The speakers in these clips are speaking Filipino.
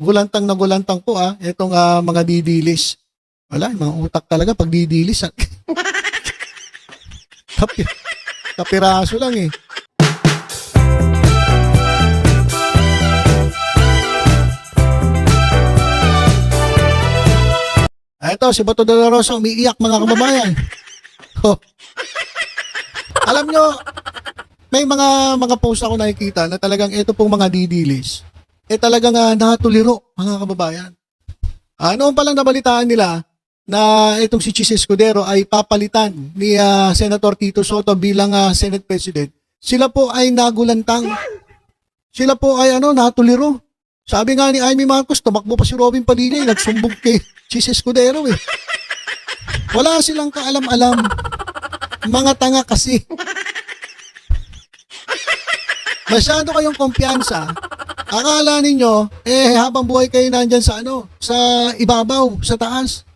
gulantang na gulantang po itong mga didilis. Wala, mga utak talaga pag didilis. Kapiraso lang eh. Ito, si Bato de la Rosa umiiyak mga kababayan. Oh. Alam nyo, may mga post ako nakikita na talagang ito pong mga didilis, talagang natuliro mga kababayan. Noon pa lang nabalitaan nila na itong si Chis Escudero ay papalitan ni Senator Tito Soto bilang Senate President. Sila po ay nagulantang. Sila po ay natuliro. Sabi nga ni Amy Marcos, tumakbo pa si Robin Padilla, nagsumbog kay Chis Escudero eh. Wala silang kaalam-alam. Mga tanga kasi. Masyado kayong kumpiyansa. Akala ninyo, habang buhay kayo nandyan sa sa ibabaw, sa taas.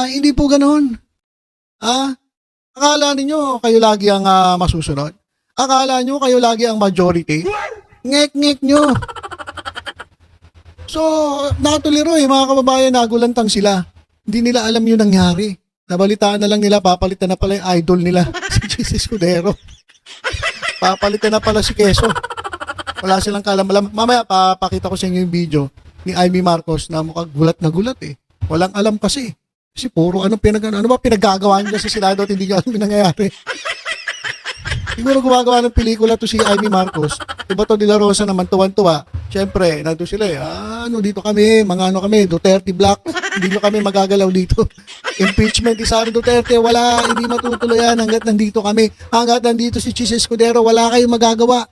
Hindi po ganoon. Akala ninyo, kayo lagi ang masusunod. Akala nyo, kayo lagi ang majority. Ngek-ngek nyo. So, natuliro mga kababayan, nagulantang sila. Hindi nila alam yung nangyari. Nabalitaan na lang nila, papalitan na pala yung idol nila, si Chis Escudero. Papalitan na pala si Quezon. Wala silang kalam-alam. Mamaya, papakita ko sa inyo yung video ni Amy Marcos na mukhang gulat na gulat eh. Walang alam kasi. Kasi puro ano ba pinaggagawa nila sa Senado at hindi nyo alam yung nangyayari. Siguro gumagawa ng pelikula to si Amy Marcos. Bato de la Rosa naman tuwan-tuwa. Siyempre, nandun sila dito kami, mga kami, Duterte Black. Hindi nyo kami magagalaw dito. Impeachment ni Sara Duterte, wala, hindi matutuloy yan hanggat nandito kami. Hanggat nandito si Chis Escudero, wala kayong magagawa.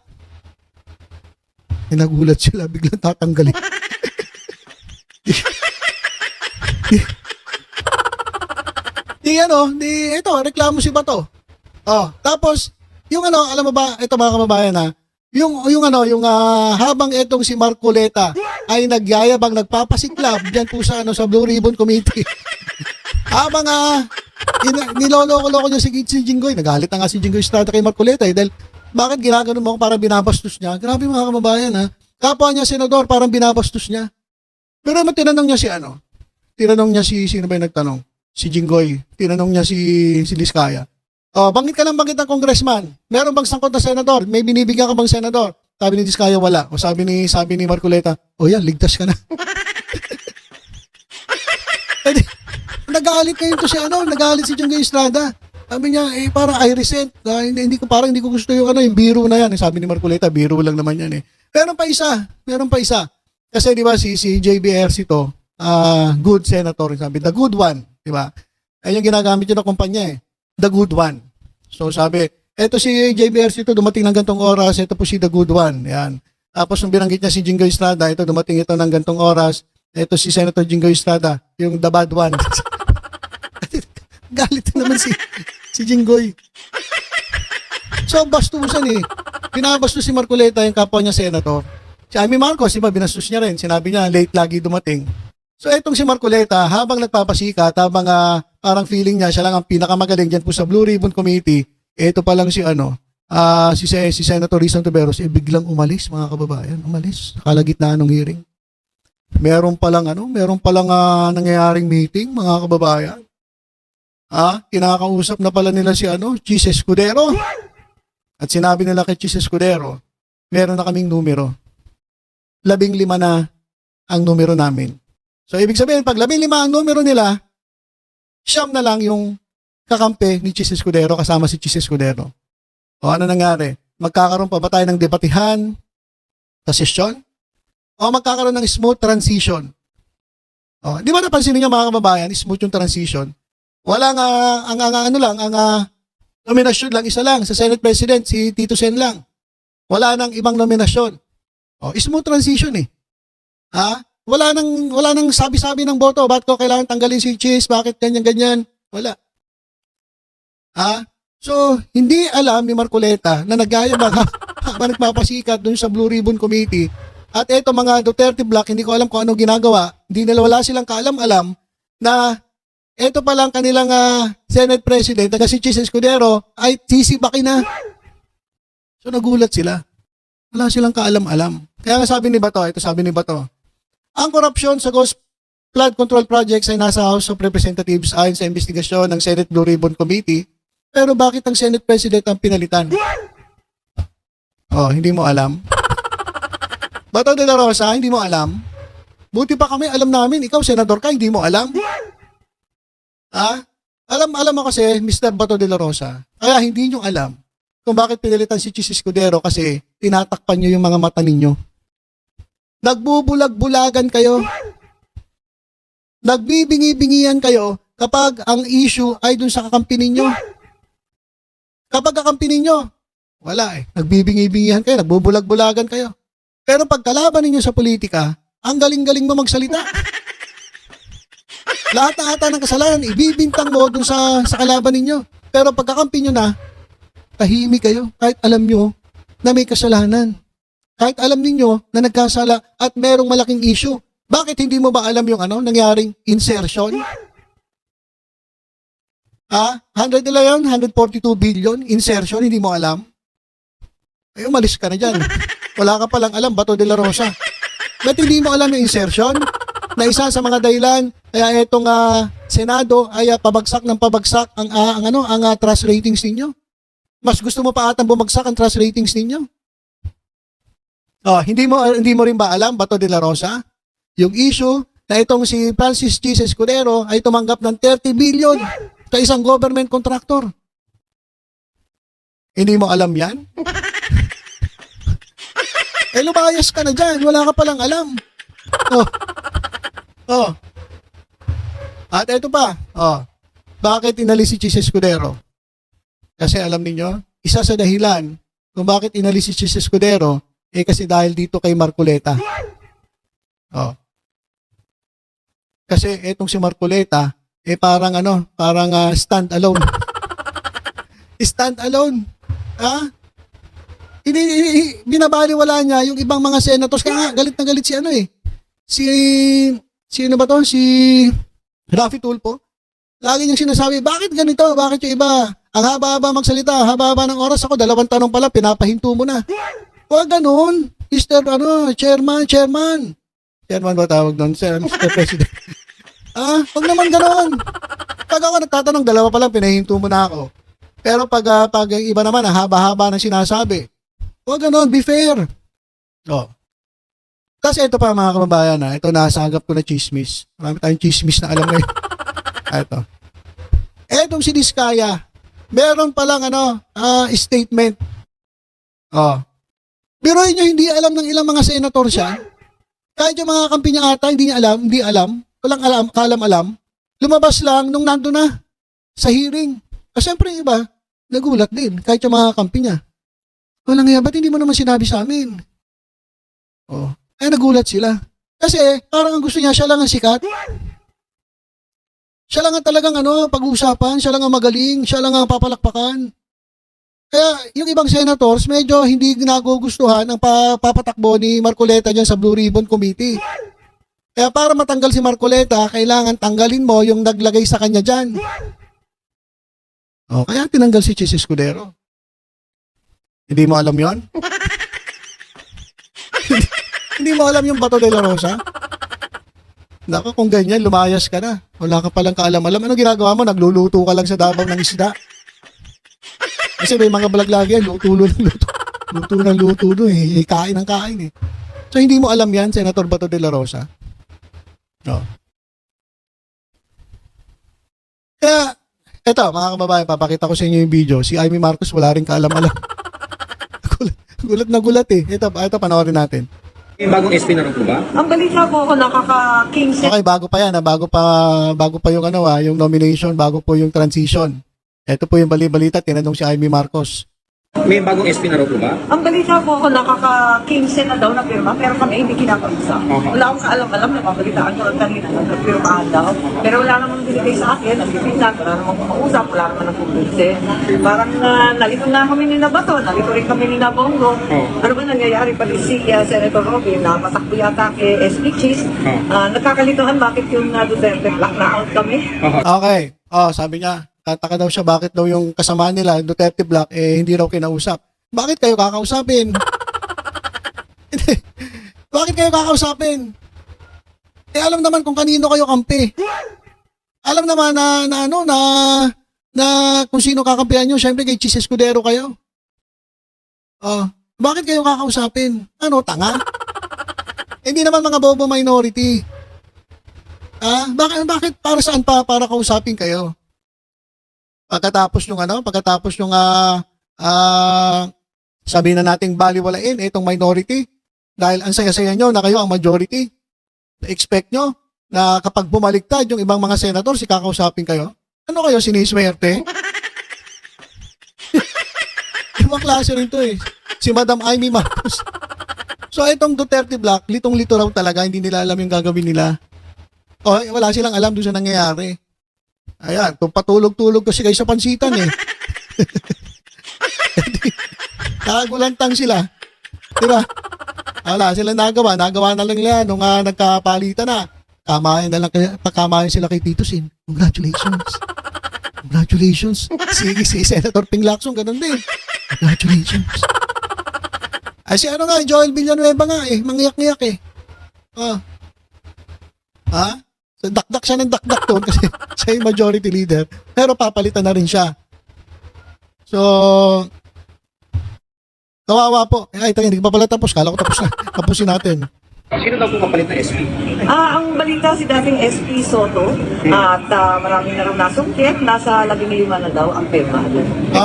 Nagulat sila, biglang tatanggalin. Ito, reklamo si Bato. Tapos, alam mo ba, ito mga kababayan habang itong si Marcoleta ay nagyayabang nagpapasiklab diyan po sa Blue Ribbon Committee. Habang niloloko-loko niya si Jinggoy, nagalit na nga si Jinggoy Estrada kay Marcoleta dahil bakit ginagano mo parang binabastos niya? Grabe mga kababayan Kapwa niya senador parang binabastos niya. Pero tinanong niya tinanong niya sino ba yung nagtanong? Si Jinggoy. Tinanong niya si Diskaya. Bangit ka ng congressman. Meron bang sangkot na senador? May binibigyan ka bang senador? Sabi ni Diskaya, wala. O sabi ni Marcoleta, yan, ligtas ka na. Nagalit ngayon to nagalit si Jinggoy Estrada. Sabi niya, parang I resent. Hindi ko gusto yung biro na yan. Sabi ni Marcoleta, biro lang naman yan eh. Meron pa isa. Kasi di ba si JBRC to, good senator. Sabi, the good one. Di ba? Ay yung ginagamit yun na kumpanya the good one. So sabi, eto si JBRC ito dumating ng gantong oras, ito po si the good one. Yan. Tapos nung binanggit niya si Jinggoy Estrada, ito dumating ito ng gantong oras, ito si Senator Jinggoy Estrada, yung the bad one. Galit na naman si Jinggoy. So bastusan Binabastos si Marcoleta yung kapwa niya senator. Si Amy Marcos, diba, binastos niya rin. Sinabi niya, late lagi dumating. So etong si Marcoleta, habang nagpapasikat, habang parang feeling niya, siya lang ang pinakamagaling dyan po sa Blue Ribbon Committee, ito pa lang si Senator Rizal Tiberos, biglang umalis, mga kababayan. Umalis. Kalagitnaan ng hearing. Meron palang nangyayaring meeting, mga kababayan. Kinakausap na pala nila si Chis Escudero. At sinabi nila kay Chis Escudero, meron na kaming numero. 15 na ang numero namin. So, ibig sabihin, pag 15 ang numero nila, 9 na lang yung kakampi ni Chis Escudero kasama si Chis Escudero. O ano nangyari? Magkakaroon pa ba tayo ng debatihan sa sesyon? O magkakaroon ng smooth transition? O, di ba napansin niyo mga kababayan, smooth yung transition? Walang, ang nominasyon lang, isa lang. Sa Senate President, si Tito Sen lang. Wala nang ibang nominasyon. O, smooth transition Wala nang sabi-sabi ng boto. Bakit ko kailangan tanggalin si Chis? Bakit ganyan-ganyan? Wala. So, hindi alam ni Marcoleta na nagayabang habang nagpapasikat dun sa Blue Ribbon Committee. At eto mga Duterte Black, hindi ko alam kung ano ginagawa. Wala silang kaalam-alam na eto pa lang kanilang Senate President, si Chis Escudero, ay sisibakin na. So nagulat sila. Wala silang kaalam-alam. Kaya nga sabi ni Bato, Ang korupsyon sa Ghost Flood Control Projects ay nasa House of Representatives ayon sa investigasyon ng Senate Blue Ribbon Committee. Pero bakit ang Senate President ang pinalitan? Oh, hindi mo alam? Bato de la Rosa, hindi mo alam? Buti pa kami, alam namin. Ikaw, senador ka, hindi mo alam? Ha? Alam mo kasi, Mr. Bato de la Rosa, kaya hindi nyo alam kung bakit pinalitan si Chis Escudero kasi tinatakpan nyo yung mga mata ninyo. Nagbubulag-bulagan kayo. Nagbibingi-bingian kayo kapag ang issue ay dun sa kakampi ninyo. Kapag kakampi ninyo, wala eh. Nagbibingi-bingihan kayo, nagbubulag-bulagan kayo. Pero pag kalaban ninyo sa politika, ang galing-galing mo magsalita. Lahat ng kasalanan, ibibintang mo dun sa kalaban ninyo. Pero pag kakampi nyo na, tahimik kayo kahit alam nyo na may kasalanan. Kahit alam ninyo na nagkasala at merong malaking issue. Bakit hindi mo ba alam yung nangyaring insertion? 142 billion insertion, hindi mo alam? Ay, umalis ka na dyan. Wala ka palang alam, Bato de la Rosa. Ba't hindi mo alam yung insertion? Na isa sa mga dahilan, kaya itong Senado ay pabagsak ng pabagsak ang trust ratings ninyo. Mas gusto mo pa atang bumagsak ang trust ratings ninyo? Oh, hindi mo rin ba alam, Bato de la Rosa? Yung issue na itong si Francis Chis Escudero ay tumanggap ng 30 billion sa isang government contractor. Hindi mo alam yan? Lumayas ka na dyan. Wala ka palang alam. At eto pa. Bakit inalis si Chis Escudero? Kasi alam niyo, isa sa dahilan kung bakit inalis si Chis Escudero kasi dahil dito kay Marcoleta. Kasi etong si Marcoleta parang stand alone. Stand alone. Binabaliwala niya yung ibang mga senators. Kaya galit na galit sino ba to? Si Raffy Tulfo. Lagi niyang sinasabi, bakit ganito? Bakit yung iba? Ang haba-haba magsalita, haba-haba ng oras ako, 2 tanong pala, pinapahinto mo na. Huwag ganun. Mr. Chairman. Chairman ba tawag doon? Mr. President. Huwag naman ganun. Pag ako nagtatanong, 2 pa lang, pinahinto mo na ako. Pero pag iba naman, haba-haba ng sinasabi. Huwag ganun, be fair. Kasi ito pa mga kababayan, ito nasagap ko na chismis. Marami tayong chismis na alam ngayon. Ito. Etong si Diskaya, meron palang statement. Biruin nyo, hindi alam ng ilang mga senator siya. Kahit yung mga kampi niya ata, hindi alam. Walang alam. Lumabas lang nung nando na sa hearing. Siyempre yung iba, nagulat din. Kahit yung mga kampi niya. Walang nga, ba't hindi mo naman sinabi sa amin? Nagulat sila. Kasi parang ang gusto niya, siya lang ang sikat. Siya lang ang talagang pag-uusapan, siya lang ang magaling, siya lang ang papalakpakan. Kaya yung ibang senators, medyo hindi nagugustuhan ang papatakbo ni Marcoleta dyan sa Blue Ribbon Committee. Kaya para matanggal si Marcoleta, kailangan tanggalin mo yung naglagay sa kanya dyan. Kaya tinanggal si Chis Escudero. Hindi mo alam yon? Hindi mo alam yung Bato de la Rosa? Nako, kung ganyan, lumayas ka na. Wala ka palang kaalam-alam. Ano ginagawa mo? Nagluluto ka lang sa Davao ng isda. Kasi may mga vlog lagi yan, luto. Luto ng luto doon kain ng kain So hindi mo alam yan, Senator Bato de la Rosa? Kaya, eto mga kababayan, papakita ko sa inyo yung video. Si Amy Marcos wala rin kaalam-alam. Gulat na gulat Ito panoorin natin. May bagong SP na rin po ba? Ang balita po ako nakaka-15. Okay, bago pa yan. Bago pa yung yung nomination, bago po yung transition. Ito po yung balita, tinanong si Amy Marcos. May bagong SP na rin po ba? Ang balita po ako nakaka-15 na daw na pirma, pero kami hindi kinakausap. Wala akong kaalam-alam, napabalitaan ko lang kanina na nagpirmahan daw. Pero wala namang binigay sa akin, nagpipindan, wala namang kumausap, wala naman ng kumbinse. Parang nalito na kami ni Nabato, nalito rin kami ni Nabongo. Ano ba nangyayari pati si Senator Robin na patakbo yata kay SP Chis. Nagkakalituhan bakit yung Duterte black na out kami. Okay. Sabi niya, tataka daw siya bakit daw yung kasama nila, Duterte Black, hindi raw kinausap. Bakit kayo kakausapin? Bakit kayo kakausapin? Eh alam naman kung kanino kayo kampi. Alam naman na kung sino kakampihan nyo, syempre kay Chis Escudero kayo. Bakit kayo kakausapin? Ano, tanga? Hindi naman mga bobo minority. Bakit para saan pa para kausapin kayo? Pagkatapos nung sabihin na nating baliwalain itong minority dahil ang saya-saya nyo na kayo ang majority. Expect nyo na kapag bumaliktad yung ibang mga senator, kakausapin kayo? Ano kayo, siniswerte? Ibang klase rin to eh. Si Madam Amy Marcos. So itong Duterte Black, litong-lito raw talaga, hindi nila alam yung gagawin nila. Wala silang alam doon sa nangyayari. Ayan, patulog-tulog kasi kayo sa pansitan eh. Nakagulantang sila. Diba? Wala silang nagawa na lang nila nung nagkapalitan na. Pagkamayan sila kay Tito Sin. Congratulations. Si Senator Ping Lacson, ganun din. Congratulations. Ay si Joel Villanueva nga eh, mangyak-ngyak eh. So, dakdak siya ng dakdak doon kasi siya yung majority leader. Pero papalitan na rin siya. So, kawawa po. Ay, hindi pa pala tapos. Kala ko tapos na. Tapusin natin. Sino daw po kapalit na SP? Ang balita si dating SP Soto at marami na rin nasungkit. Nasa 15 na daw ang pirma.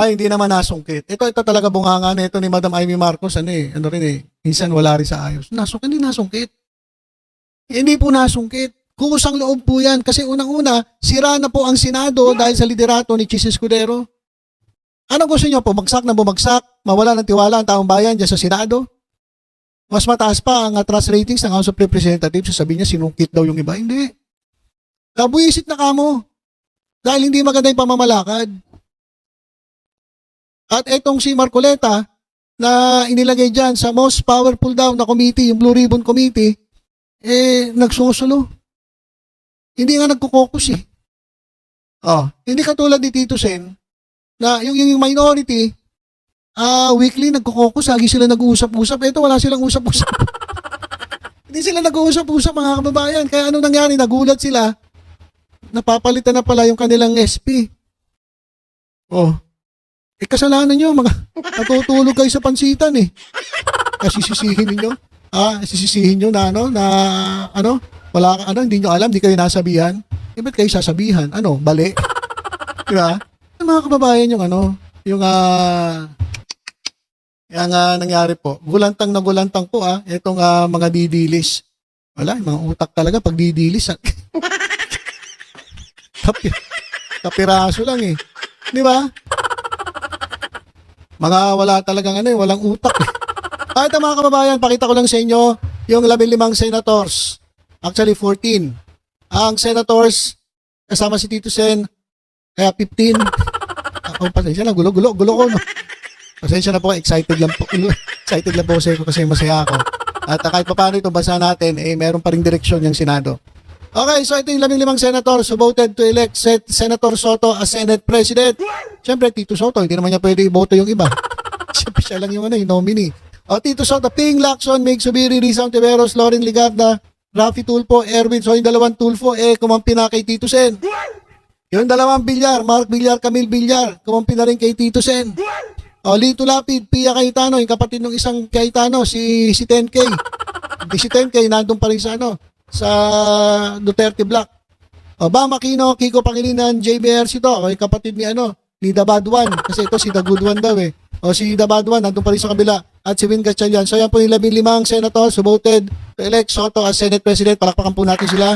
Hindi naman nasungkit. Ito talaga bunganga na ito ni Madam Amy Marcos. Minsan wala rin sa ayos. Hindi nasungkit. Hindi po nasungkit. Kusang loob po yan. Kasi unang-una, sira na po ang Senado dahil sa liderato ni Chis Escudero. Ano gusto nyo? Bumagsak na bumagsak? Mawala ng tiwala ang taong bayan dyan sa Senado? Mas mataas pa ang trust ratings ng House of Representatives. Sasabihin niya, sinungkit daw yung iba. Hindi. Nabuisit na kamo. Dahil hindi maganda yung pamamalakad. At etong si Marcoleta na inilagay dyan sa most powerful daw na committee, yung Blue Ribbon Committee, nagsusulo. Hindi nga nagkukokus eh. Hindi katulad ni Tito Sen na yung minority, weekly nagkukokus, lagi sila nag-uusap-usap. Ito, wala silang usap-usap. Hindi sila nag-uusap-usap mga kababayan. Kaya ano nangyari? Nagulat sila. Napapalitan na pala yung kanilang SP. Kasalanan nyo, natutulog kayo sa pansitan eh. Kasi sisihin ninyo. Sisisihin nyo na hindi nyo alam, di kayo nasabihan. Ba't kayo sasabihan? Bali? Diba? Mga kababayan yung nangyari po. Gulantang na gulantang po itong mga didilis. Wala, yung mga utak talaga pag didilis. Kapiraso lang eh. Di ba? Mga wala talagang walang utak eh. Ito mga kababayan, pakita ko lang sa inyo yung 15 senators. Actually 14. Ang senators kasama si Tito Sen, kaya 15. Pasensya na, gulo ko, no? Pasensya na po, excited lang po kasi masaya ako. At kahit pa paano ito, basa natin, meron pa ring direksyon yung Senado. Okay, so ito yung 15 senators who voted to elect Senator Soto as Senate President. Siyempre, Tito Soto, hindi naman niya pwede iboto yung iba. Siyempre, siya lang yung nominee. Tito Soto, Ping Lacson, Mig Subiri, Rizal Tiveros, Loren Ligarda, Rafi Tulfo, Erwin. So yung dalawang Tulfo, kumampi na kay Tito Sen. Yung dalawang Villar, Mark Villar, Camille Villar, kumampi na rin kay Tito Sen. Lito Lapid, Pia Cayetano, yung kapatid ng isang Cayetano, si 10K. Si 10K, nandun pa rin sa Duterte Black. Bam Aquino, Kiko Pangilinan, JBR Sito, yung kapatid ni The Bad One, kasi ito si The Good One daw eh. Si The Bad One, nandun pa rin sa kabila. At si Win Gatchalian. So yan po yung 15 senators who voted to elect Soto as Senate President. Palakpakan po natin sila.